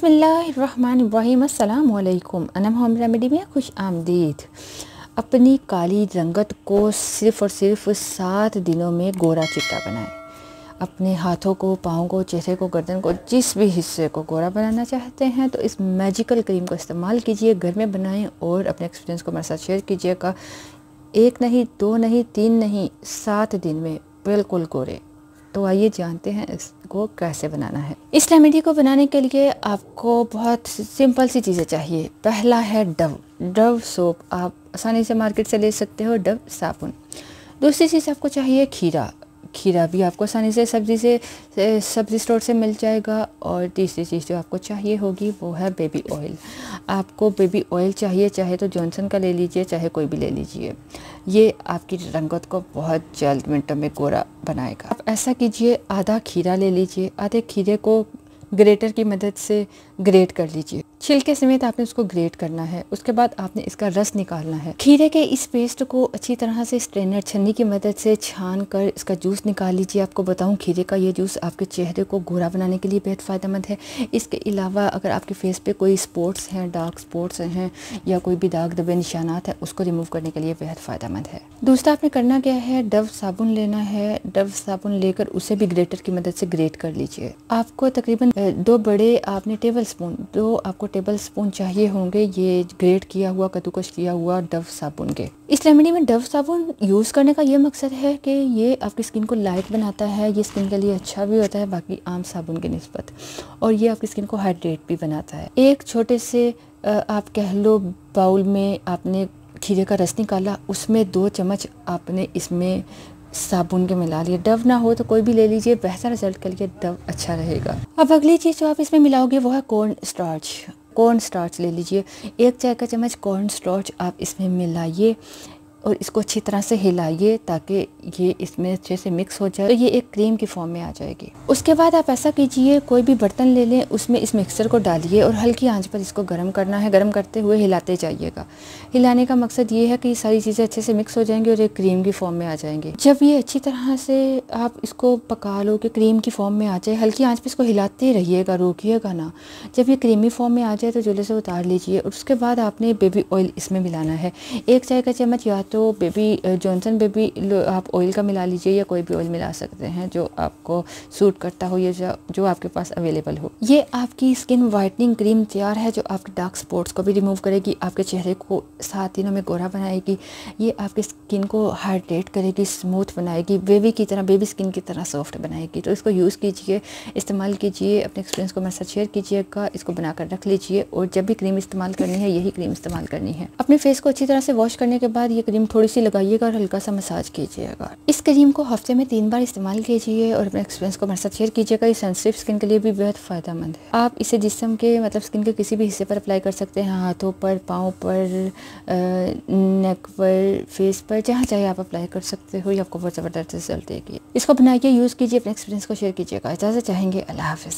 बिस्मिल्लाहिर्रहमानिर्रहीम अस्सलाम वालेकुम। अनम होम रेमेडी में खुश आमदीद। अपनी काली रंगत को सिर्फ़ और सिर्फ 7 दिनों में गोरा चिट्टा बनाएं। अपने हाथों को, पाँव को, चेहरे को, गर्दन को, जिस भी हिस्से को गोरा बनाना चाहते हैं तो इस मैजिकल क्रीम का इस्तेमाल कीजिए, घर में बनाएं और अपने एक्सपीरियंस को मेरे साथ शेयर कीजिएगा। 1 नहीं, 2 नहीं, 3 नहीं, 7 दिन में बिल्कुल गोरे। तो आइए जानते हैं इसको कैसे बनाना है। इस रेमेडी को बनाने के लिए आपको बहुत सिंपल सी चीज़ें चाहिए। पहला है डव सोप, आप आसानी से मार्केट से ले सकते हो, डव साबुन। दूसरी चीज़ आपको चाहिए खीरा भी आपको आसानी से सब्ज़ी स्टोर से मिल जाएगा। और तीसरी चीज़ जो आपको चाहिए होगी वो है बेबी ऑयल। आपको बेबी ऑयल चाहिए, चाहे तो जॉनसन का ले लीजिए, चाहे कोई भी ले लीजिए। ये आपकी रंगत को बहुत जल्द मिनटों में गोरा बनाएगा। आप ऐसा कीजिए, आधा खीरा ले लीजिए, आधे खीरे को ग्रेटर की मदद से ग्रेट कर लीजिए। छिलके समेत आपने उसको ग्रेट करना है। उसके बाद आपने इसका रस निकालना है। खीरे के इस पेस्ट को अच्छी तरह से स्ट्रेनर छन्नी की मदद से छान कर इसका जूस निकाल लीजिए। आपको बताऊं, खीरे का ये जूस आपके चेहरे को गोरा बनाने के लिए बेहद फ़ायदेमंद है। इसके अलावा अगर आपके फेस पे कोई स्पॉट्स हैं, डार्क स्पॉट्स हैं या कोई भी दाग धब्बे निशानात है, उसको रिमूव करने के लिए बेहद फ़ायदेमंद है। दूसरा आपने करना क्या है, डव साबुन लेना है। डव साबुन लेकर उसे भी ग्रेटर की मदद से ग्रेट कर लीजिए। आपको तकरीबन 2 बड़े आपने टेबल स्पून चाहिए होंगे ये ग्रेट किया हुआ, कद्दूकस किया हुआ डव साबुन के। इस रेमेडी में डव साबुन यूज़ करने का ये मकसद है कि ये आपकी स्किन को लाइट बनाता है, ये स्किन के लिए अच्छा भी होता है बाकी आम साबुन की निस्बत, और ये आपकी स्किन को हाइड्रेट भी बनाता है। एक छोटे से आप कह लो बाउल में आपने खीरे का रस निकाला, उसमें 2 चम्मच आपने इसमें साबुन के मिला लिए। डव ना हो तो कोई भी ले लीजिए, बेहतर रिजल्ट के लिए डव अच्छा रहेगा। अब अगली चीज़ जो आप इसमें मिलाओगे वो है कॉर्न स्टार्च ले लीजिए। 1 चाय का चम्मच कॉर्न स्टार्च आप इसमें मिलाइए और इसको अच्छी तरह से हिलाइए ताकि ये इसमें अच्छे से मिक्स हो जाए, तो ये एक क्रीम की फॉर्म में आ जाएगी। उसके बाद आप ऐसा कीजिए, कोई भी बर्तन ले लें, उसमें इस मिक्सचर को डालिए और हल्की आंच पर इसको गर्म करना है। गर्म करते हुए हिलाते जाइएगा। हिलाने का मकसद ये है कि ये सारी चीज़ें अच्छे से मिक्स हो जाएंगी और एक क्रीम की फॉर्म में आ जाएंगी। जब ये अच्छी तरह से आप इसको पका लो कि क्रीम की फॉर्म में आ जाए, हल्की आँच पर इसको हिलाते रहिएगा, रोकिएगा ना। जब ये क्रीमी फॉर्म में आ जाए तो चूल्हे से उतार लीजिए और उसके बाद आपने बेबी ऑयल इसमें मिलाना है। 1 चाय का चम्मच या तो जॉनसन बेबी आप ऑयल का मिला लीजिए या कोई भी ऑयल मिला सकते हैं जो आपको सूट करता हो या जो आपके पास अवेलेबल हो। ये आपकी स्किन वाइटनिंग क्रीम तैयार है जो आपके डार्क स्पॉट्स को भी रिमूव करेगी, आपके चेहरे को 7 दिनों में गोरा बनाएगी। ये आपकी स्किन को हाइड्रेट करेगी, स्मूथ बनाएगी, बेबी स्किन की तरह सॉफ्ट बनाएगी। तो इसको यूज़ कीजिए, इस्तेमाल कीजिए, अपने एक्सपीरियंस को मेरे साथ शेयर कीजिएगा। इसको बनाकर रख लीजिए और जब भी क्रीम इस्तेमाल करनी है यही क्रीम इस्तेमाल करनी है। अपने फेस को अच्छी तरह से वॉश करने के बाद ये क्रीम थोड़ी सी लगाइएगा और हल्का सा मसाज कीजिएगा। इस क्रीम को हफ्ते में 3 बार इस्तेमाल कीजिए और अपने एक्सपीरियंस को मेरे साथ शेयर कीजिएगा। ये सेंसिटिव स्किन के लिए भी बेहद फ़ायदेमंद है। आप इसे जिस्म के स्किन के किसी भी हिस्से पर अप्लाई कर सकते हैं, हाथों पर, पाँव पर, नेक पर, फेस पर, जहाँ चाहे आप अप्लाई कर सकते हो। ये आपको बहुत ज़बरदस्त रिजल्ट देगी। इसको बनाइए, यूज़ कीजिए, अपने एक्सपीरियंस को शेयर कीजिएगा। इजाज़त चाहेंगे, अल्लाह हाफ़िज़।